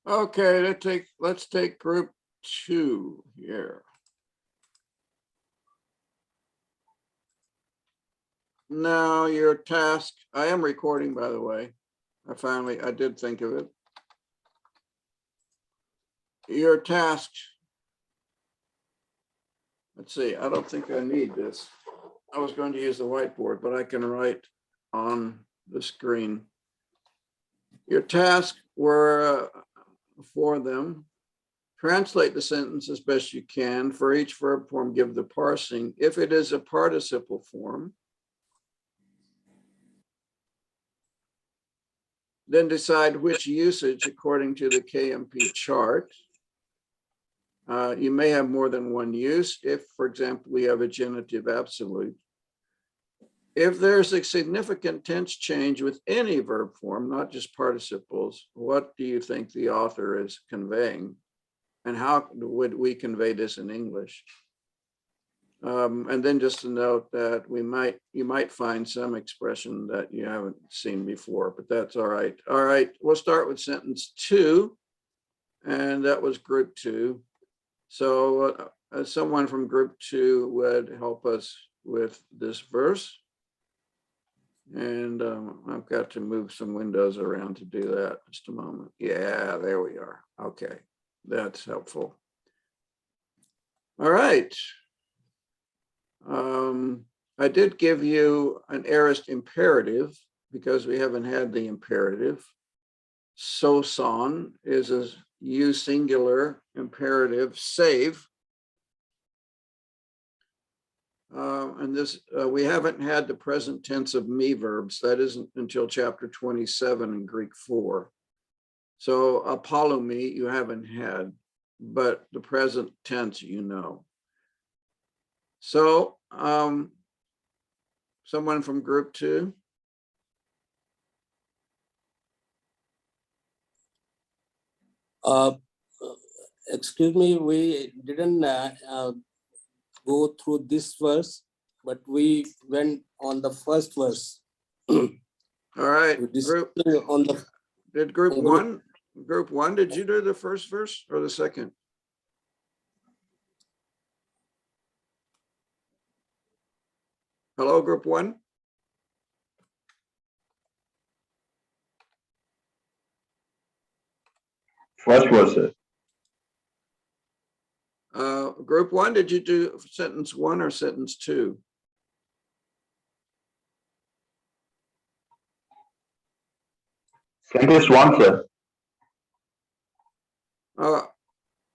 Okay, let's take group 2 here. Now your task, I am recording, by the way. I did think of it. Your task, let's see, I don't think I need this. I was going to use the whiteboard, but I can write on the screen. Your tasks were for them. Translate the sentence as best you can. For each verb form, give the parsing. If it is a participle form, then decide which usage according to the KMP chart. You may have more than one use if, for example, we have a genitive absolute. If there's a significant tense change with any verb form, not just participles, what do you think the author is conveying? And how would we convey this in English? And then just to note that you might find some expression that you haven't seen before, but that's all right. All right, we'll start with sentence 2, and that was group 2. So someone from group 2 would help us with this verse. And I've got to move some windows around to do that. Just a moment. Yeah, there we are. Okay, that's helpful. All right. I did give you an aorist imperative because we haven't had the imperative. Soson is a U singular imperative, save. And this, we haven't had the present tense of me verbs. That isn't until chapter 27 in Greek 4. So apollomi you haven't had, but the present tense you know. So someone from group 2? Excuse me, we didn't go through this verse, but we went on the first verse. All right. Group 1, did you do the first verse or the second? Hello, group 1? First verse. Group 1, did you do sentence 1 or sentence 2? Sentence 1, sir.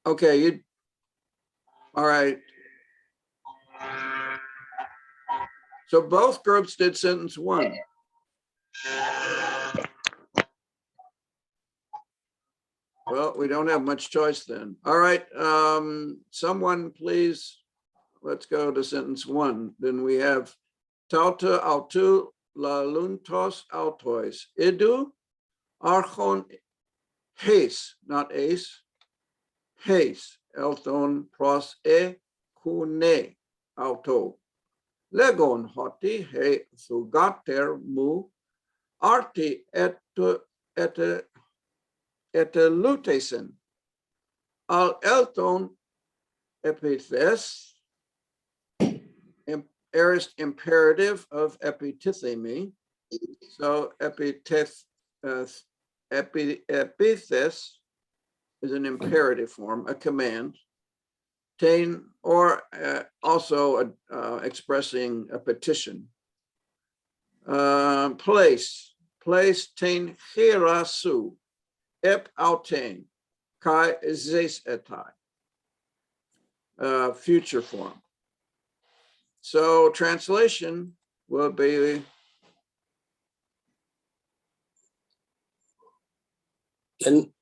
Okay, all right. So both groups did sentence 1. Well, we don't have much choice then. All right, someone please, let's go to sentence 1. Then we have tauta autu laluntos autois. Idu archon heis, not ace, heis, elton pros e kune auto. Legon hoti he thugater mu arti et lutesen al elton epithes, aorist imperative of epitithemi. So epithes is an imperative form, a command. Tain, or also expressing a petition. Place tain hirasu. ep autain, kai zes etai. Future form. So translation will be, Can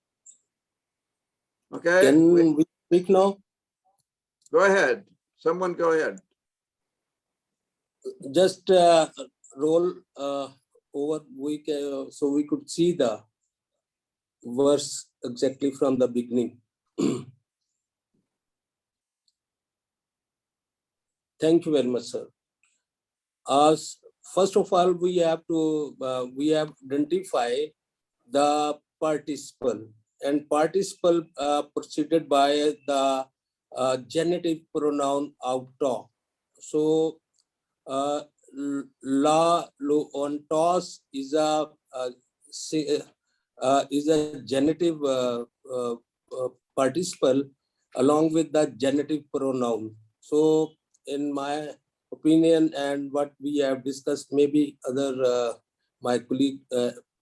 okay, can we speak now? go ahead. Someone go ahead. Just roll over. So we could see the verse exactly from the beginning. Thank you very much, sir. As first of all, we have identify the participle, and participle preceded by the genitive pronoun auto. So la lo ontos is a genitive participle along with the genitive pronoun. So in my opinion and what we have discussed, maybe other my colleague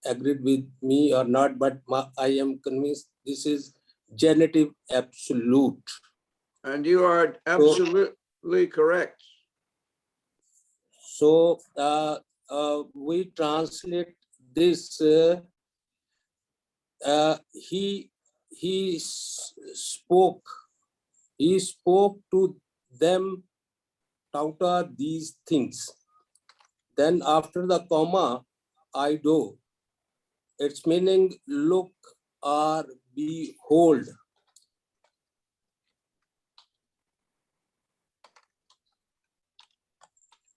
agreed with me or not, but I am convinced this is genitive absolute. And you are absolutely correct. So we translate this. He spoke. He spoke to them tauta these things. Then after the comma, I do. Its meaning look or behold.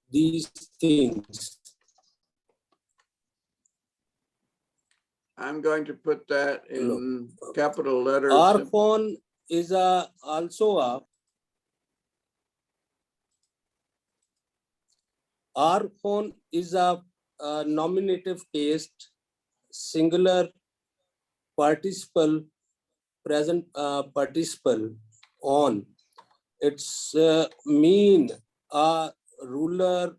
These things. I'm going to put that in capital letters. Archon is also a Archon is a nominative case, singular participle, present participle on. It's mean a ruler,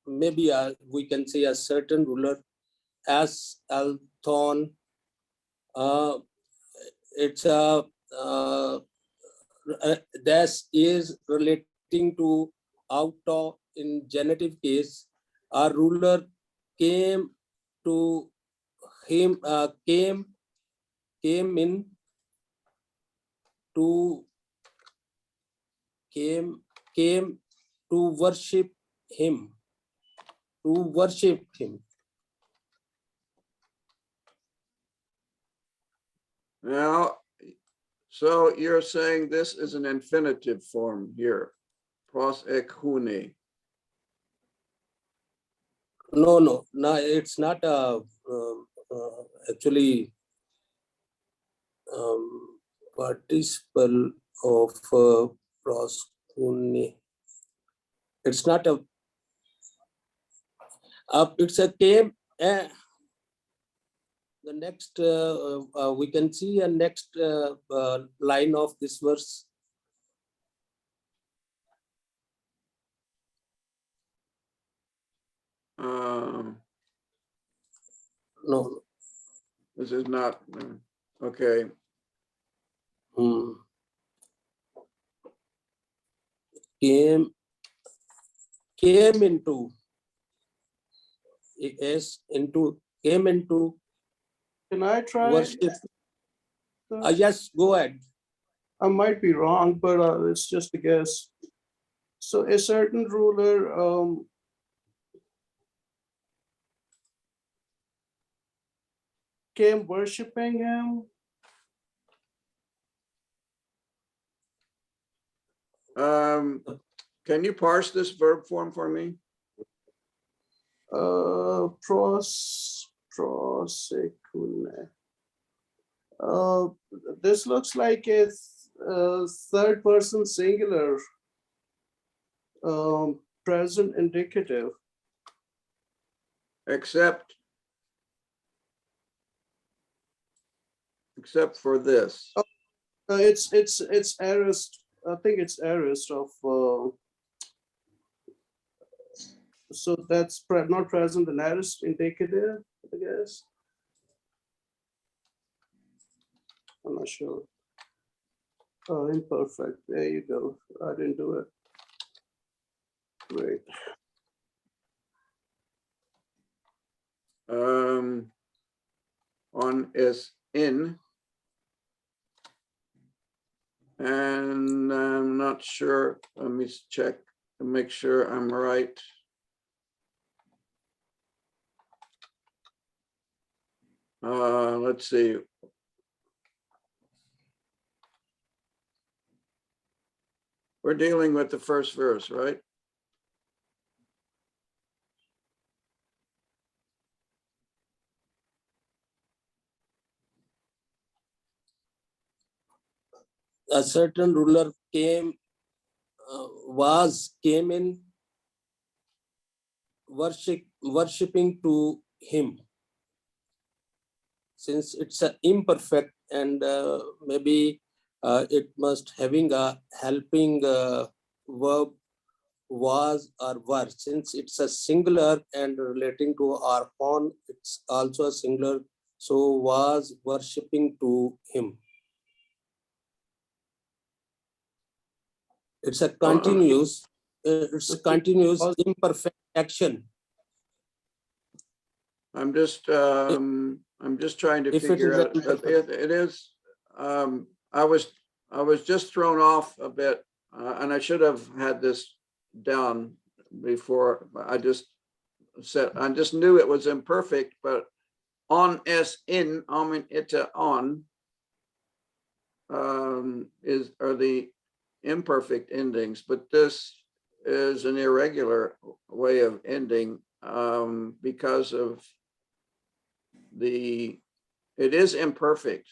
maybe we can say a certain ruler, as Althon. It's a dash is relating to auto in genitive case. A ruler came to him, came in to came to worship him, Now, so you're saying this is an infinitive form here, pros ekune. No, it's not actually participle of proskune. It's not a. It's a came. The next we can see a next line of this verse. No. This is not okay. Came into came into. Can I try? Worship. Yes, go ahead. I might be wrong, but it's just a guess. So a certain ruler came worshiping him. Can you parse this verb form for me? Prosekune. This looks like a third person singular present indicative. Except for this. It's aorist. I think it's aorist of. So that's not present in aorist indicative, I guess. I'm not sure. Imperfect. There you go. I didn't do it. Great. On is in. And I'm not sure. Let me check to make sure I'm right. Let's see. We're dealing with the first verse, right? A certain ruler came in worshipping to him. Since it's a imperfect and maybe it must having a helping verb was or were. Since it's a singular and relating to our phone, it's also a singular. So was worshipping to him. It's a continuous, imperfect action. I'm just trying to If it figure is out. It is. I was just thrown off a bit, and I should have had this down before. I just knew it was imperfect, but on s in amen ita on are the imperfect endings, but this is an irregular way of ending because of it is imperfect,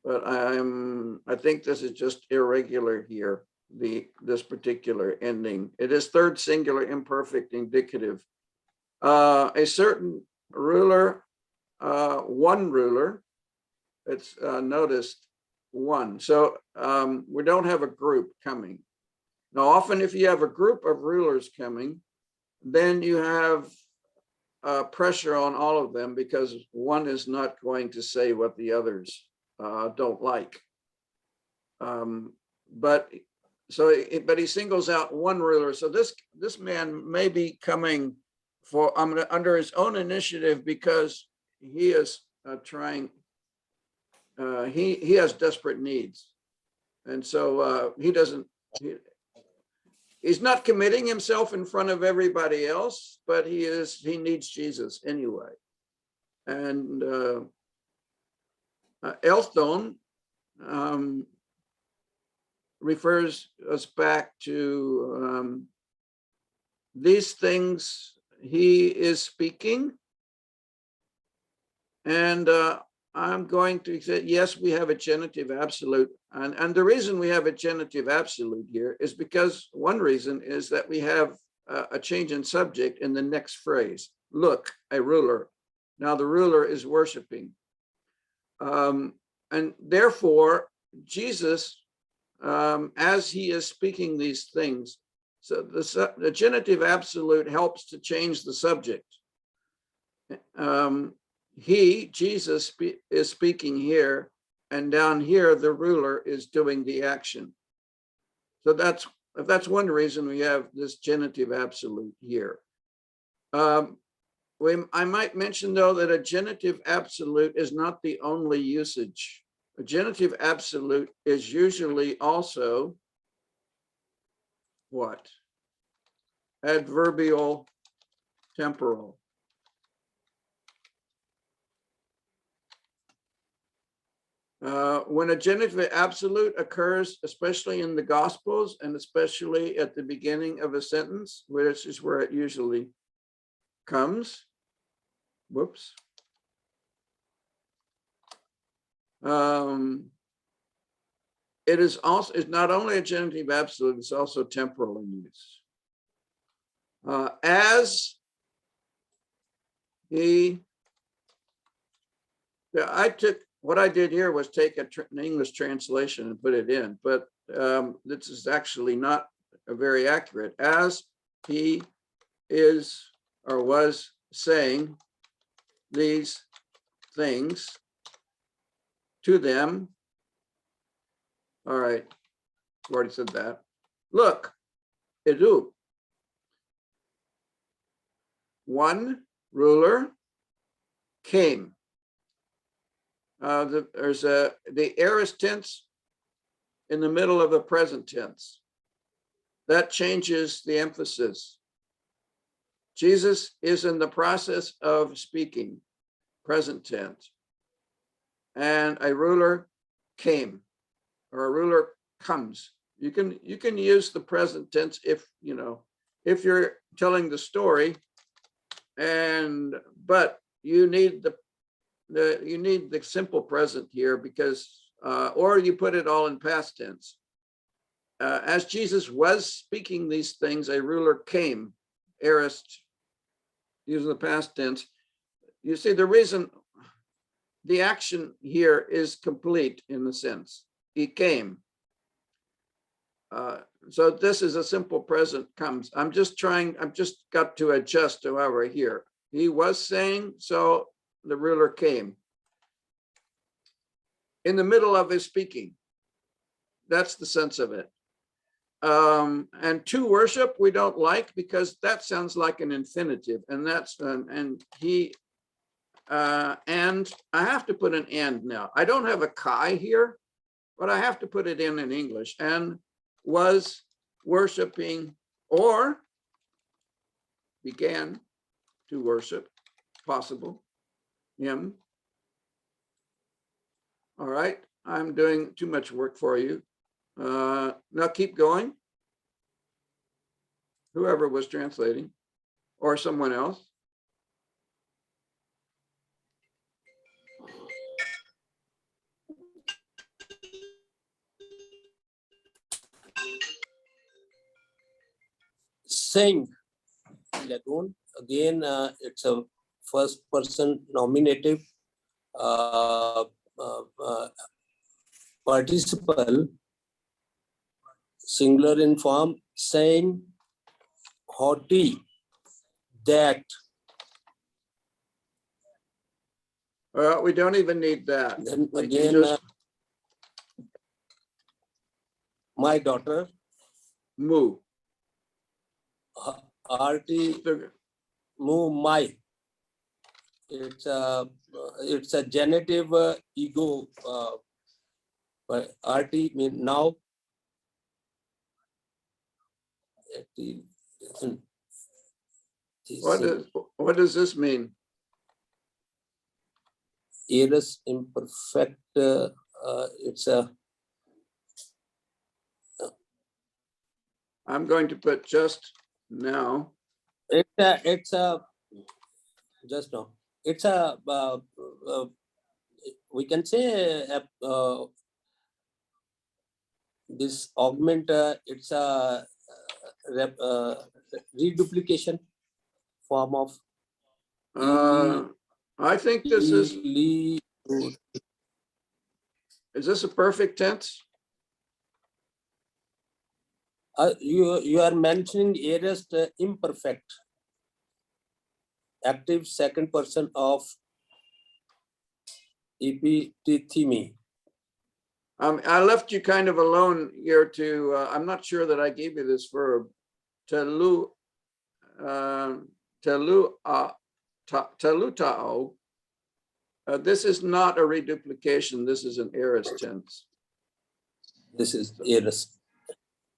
but I think this is just irregular here, this particular ending. It is third singular imperfect indicative. A certain ruler, one ruler, it's noticed one. So we don't have a group coming. Now, often if you have a group of rulers coming, then you have pressure on all of them because one is not going to say what the others don't like. But he singles out one ruler. So this man may be coming for under his own initiative because he is trying. He has desperate needs, and so he's not committing himself in front of everybody else, but he needs Jesus anyway. And Elthon refers us back to these things he is speaking. And I'm going to say, yes, we have a genitive absolute. And the reason we have a genitive absolute here is because one reason is that we have a change in subject in the next phrase. Look, a ruler. Now the ruler is worshiping. And therefore, Jesus, as he is speaking these things, so the genitive absolute helps to change the subject. Jesus is speaking here, and down here, the ruler is doing the action. So that's one reason we have this genitive absolute here. I might mention, though, that a genitive absolute is not the only usage. A genitive absolute is usually also what? Adverbial temporal. When a genitive absolute occurs, especially in the Gospels and especially at the beginning of a sentence, which is where it usually comes. Whoops. It is also, it's not only a genitive absolute, it's also temporal in use. As he, what I did here was take an English translation and put it in, but this is actually not very accurate. As he is or was saying these things, to them. All right, I've already said that. Look, Edu. One ruler came. There's the aorist tense in the middle of the present tense. That changes the emphasis. Jesus is in the process of speaking, present tense. And a ruler came, or a ruler comes. You can use the present tense if if you're telling the story, but you need the simple present here because or you put it all in past tense. As Jesus was speaking these things, a ruler came, aorist, using the past tense. You see, the reason the action here is complete in the sense, he came. So this is a simple present comes. I've just got to adjust to how we're here. He was saying, so the ruler came. In the middle of his speaking. That's the sense of it. And to worship, we don't like because that sounds like an infinitive, and that's and I have to put an and now. I don't have a chi here, but I have to put it in English. And was worshiping or began to worship, possible, him. All right, I'm doing too much work for you. Now keep going. Whoever was translating, or someone else. Saying, again, it's a first person nominative participle, singular in form, saying, haughty, that. We don't even need that. Then We can again, just my daughter, move. arti, move my. It's a genitive ego. But arti mean now. What does this mean? Aorist imperfect. It's a. I'm going to put just now. It's a just now. It's a we can say this augment. It's a reduplication form of. I think this is this a perfect tense? You are mentioning aorist imperfect. Active second person of epithyme. I left you kind of alone here to, I'm not sure that I gave you this verb, telutao. This is not a reduplication. This is an aorist tense. This is aorist.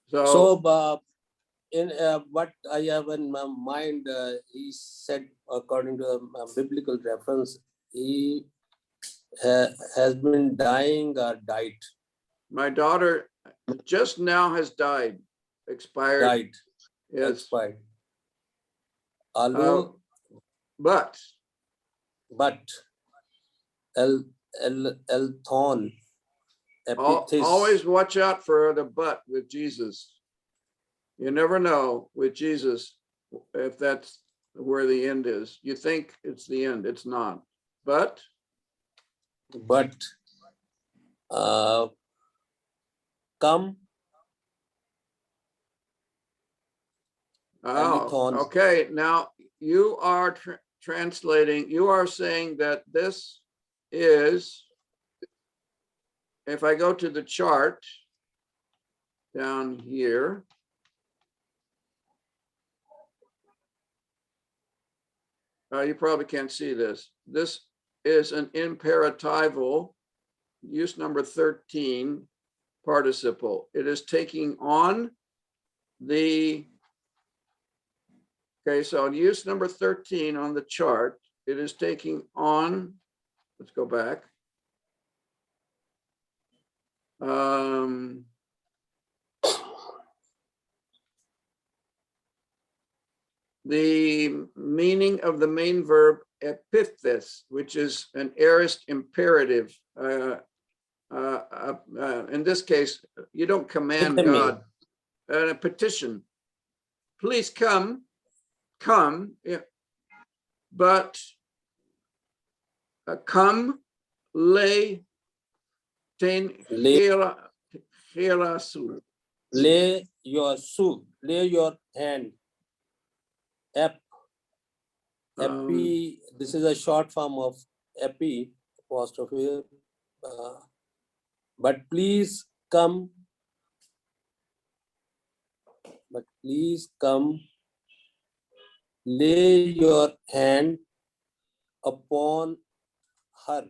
So in what I have in my mind, he said, according to a biblical reference, he has been dying or died. My daughter just now has died, expired. Died. Yes. Expired. But Elthon. Always watch out for the but with Jesus. You never know with Jesus if that's where the end is. You think it's the end, it's not. But come. Oh, okay. Now you are translating. You are saying that this is if I go to the chart down here, you probably can't see this. This is an imperatival, use number 13 participle. It is taking on the, okay, so use number 13 on the chart, it is taking on, let's go back. The meaning of the main verb epithis, which is an aorist imperative. In this case, you don't command Epithemi. God, a petition. Please come, yeah. But come, lay, ten, herasu. Lay your hand. Epi, this is a short form of epi apostrophe. But please come. Lay your hand upon her.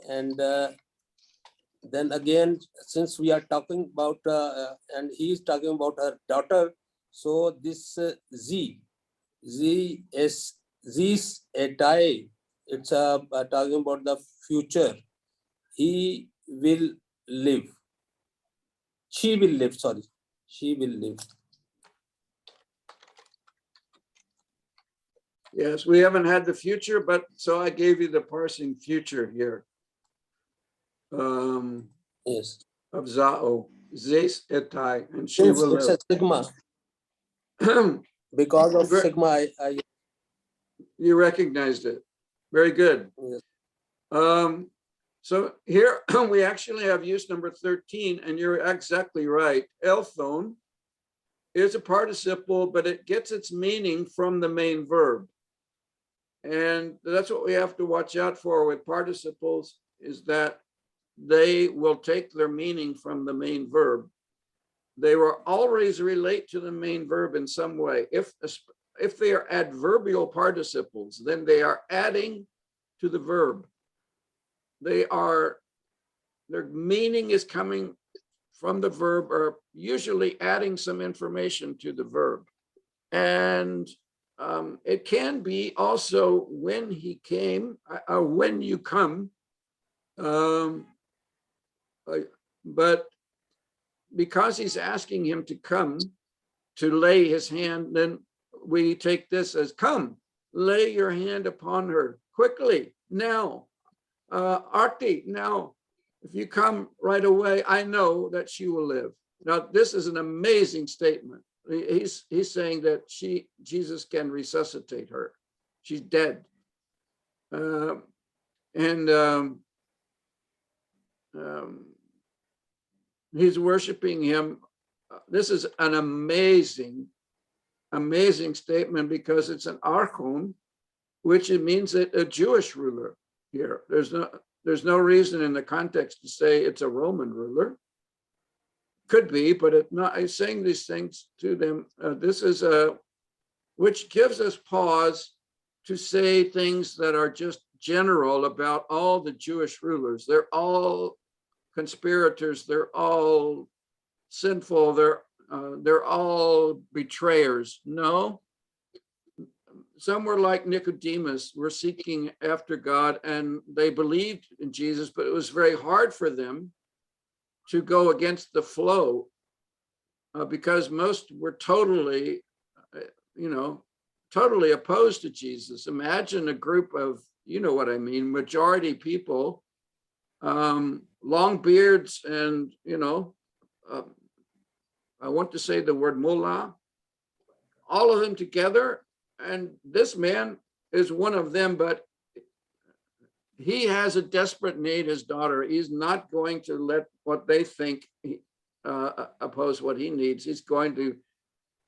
And then again, since we are talking about, and he is talking about her daughter, so this zis etai, it's talking about the future. He will live. She will live, sorry. She will live. Yes, we haven't had the future, but so I gave you the parsing future here. Yes. Of Zao, Zes etai, and she Since will it's a sigma, live. because of Ver- sigma, I You recognized it. Very good. yes. So here we actually have use number 13, and you're exactly right. Elthon is a participle, but it gets its meaning from the main verb. And that's what we have to watch out for with participles, is that they will take their meaning from the main verb. They will always relate to the main verb in some way. If they are adverbial participles, then they are adding to the verb. Their meaning is coming from the verb, or usually adding some information to the verb. And it can be also when he came, when you come, but because he's asking him to come, to lay his hand, then we take this as come, lay your hand upon her quickly, now. Arti, now, if you come right away, I know that she will live. Now, this is an amazing statement. He's saying that Jesus can resuscitate her. She's dead. He's worshiping him. This is an amazing statement, because it's an archon, which it means that a Jewish ruler here. There's no reason in the context to say it's a Roman ruler. Could be, but it's not. I'm saying these things to them. This is which gives us pause to say things that are just general about all the Jewish rulers. They're all conspirators. They're all sinful. They're all betrayers. No. Some were like Nicodemus, were seeking after God, and they believed in Jesus, but it was very hard for them to go against the flow, because most were totally, totally opposed to Jesus. Imagine a group of, you know what I mean, majority people, long beards, and, I want to say the word mullah, all of them together. And this man is one of them, but he has a desperate need, his daughter. He's not going to let what they think oppose what he needs. He's going to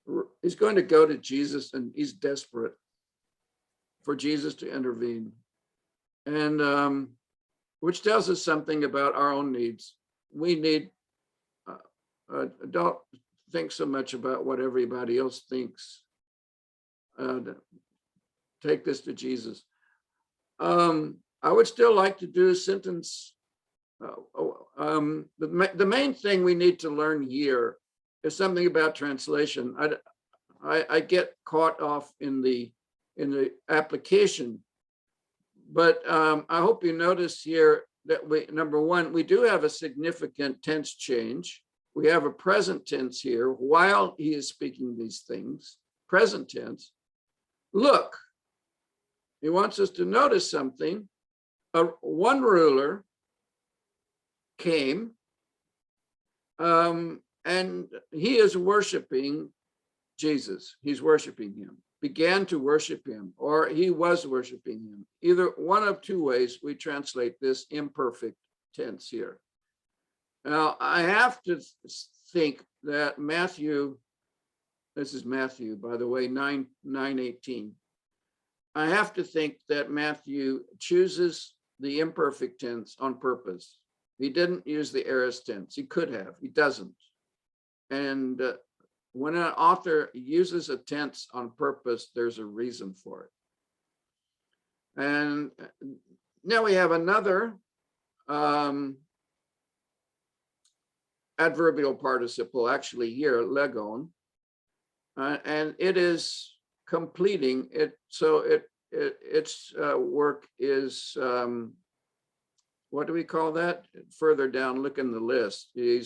go to Jesus, and he's desperate for Jesus to intervene. And which tells us something about our own needs. We need, don't think so much about what everybody else thinks. Take this to Jesus. I would still like to do a sentence. The main thing we need to learn here is something about translation. I get caught off in the application, but I hope you notice here that number one, we do have a significant tense change. We have a present tense here while he is speaking these things, present tense. Look, he wants us to notice something. One ruler came and he is worshiping Jesus. He's worshiping him, began to worship him, or he was worshiping him. Either one of two ways we translate this imperfect tense here. Now, I have to think that Matthew, this is Matthew, by the way, 9:18. I have to think that Matthew chooses the imperfect tense on purpose. He didn't use the aorist tense. He could have, he doesn't. And when an author uses a tense on purpose, there's a reason for it. And now we have another adverbial participle actually here, legon, and it is completing it. So its work is, what do we call that? Further down, look in the list. He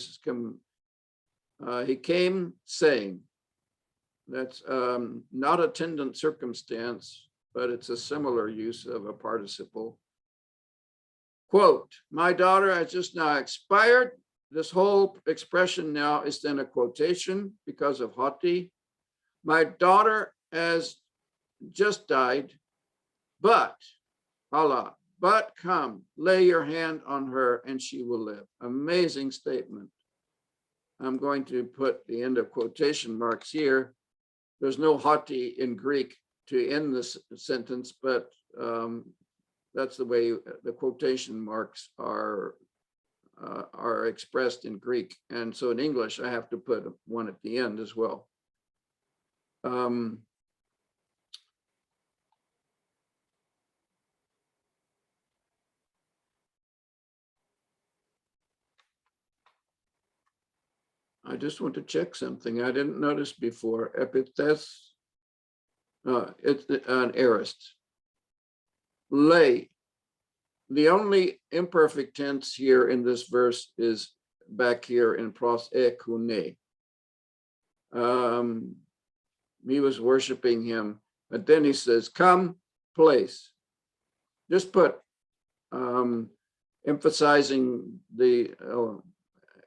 came saying, that's not attendant circumstance, but it's a similar use of a participle. Quote, my daughter has just now expired. This whole expression now is then a quotation because of hoti. My daughter has just died, but, Allah, but come, lay your hand on her and she will live. Amazing statement. I'm going to put the end of quotation marks here. There's no hoti in Greek to end this sentence, but that's the way the quotation marks are expressed in Greek. And so in English, I have to put one at the end as well. I just want to check something I didn't notice before. Epithes, it's an aorist. Lay. The only imperfect tense here in this verse is back here in pros ekune. He was worshiping him, but then he says, come, place. Just put emphasizing the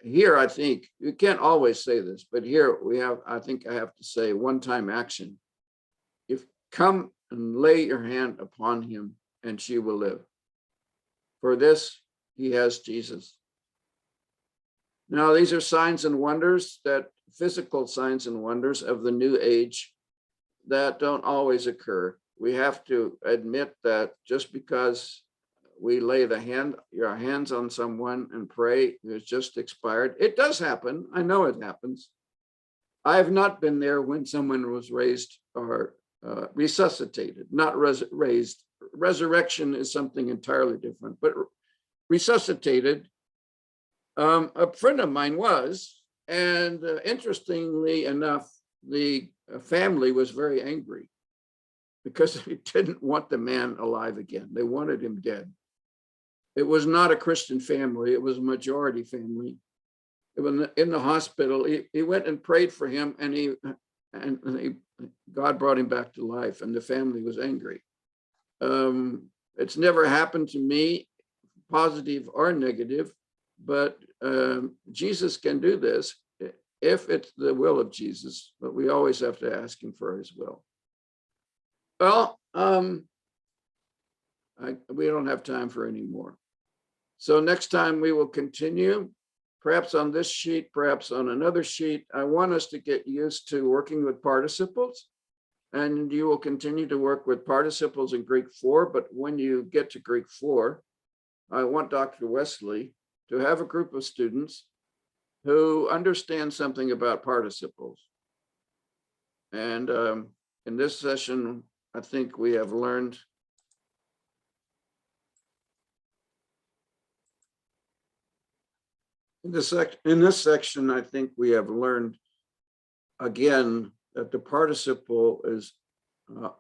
here, I think you can't always say this, but here we have, I think I have to say one-time action. If come and lay your hand upon him and she will live. For this, he has Jesus. Now, these are signs and wonders, that physical signs and wonders of the new age that don't always occur. We have to admit that just because we lay your hands on someone and pray who's just expired, it does happen. I know it happens. I have not been there when someone was raised or resuscitated, not raised. Resurrection is something entirely different, but resuscitated. A friend of mine was, and interestingly enough, the family was very angry because they didn't want the man alive again. They wanted him dead. It was not a Christian family. It was a majority family. It was in the hospital. He went and prayed for him, and God brought him back to life, and the family was angry. It's never happened to me, positive or negative, but Jesus can do this if it's the will of Jesus, but we always have to ask him for his will. Well, we don't have time for any more. So next time we will continue, perhaps on this sheet, perhaps on another sheet. I want us to get used to working with participles, and you will continue to work with participles in Greek 4, but when you get to Greek 4, I want Dr. Wesley to have a group of students who understand something about participles. And in this session, I think we have learned in this section, I think we have learned again that the participle is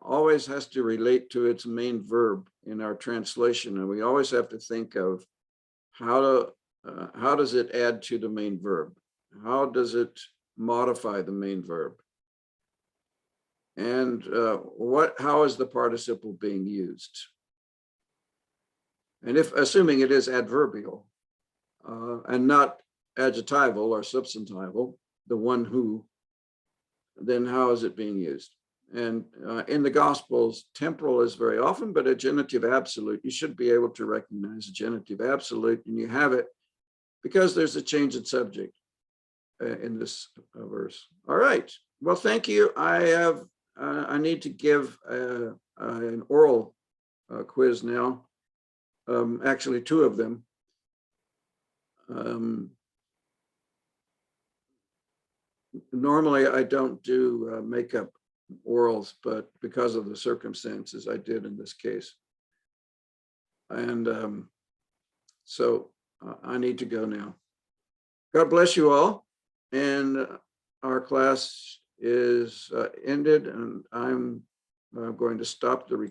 always has to relate to its main verb in our translation, and we always have to think of how does it add to the main verb? How does it modify the main verb? And how is the participle being used? And if assuming it is adverbial and not adjectival or substantival, the one who, then how is it being used? And in the Gospels, temporal is very often, but a genitive absolute, you should be able to recognize a genitive absolute, and you have it because there's a change in subject in this verse. All right. Well, thank you. I need to give an oral quiz now. Actually, two of them. Normally, I don't do makeup orals, but because of the circumstances, I did in this case. And so I need to go now. God bless you all. And our class is ended, and I'm going to stop the recording.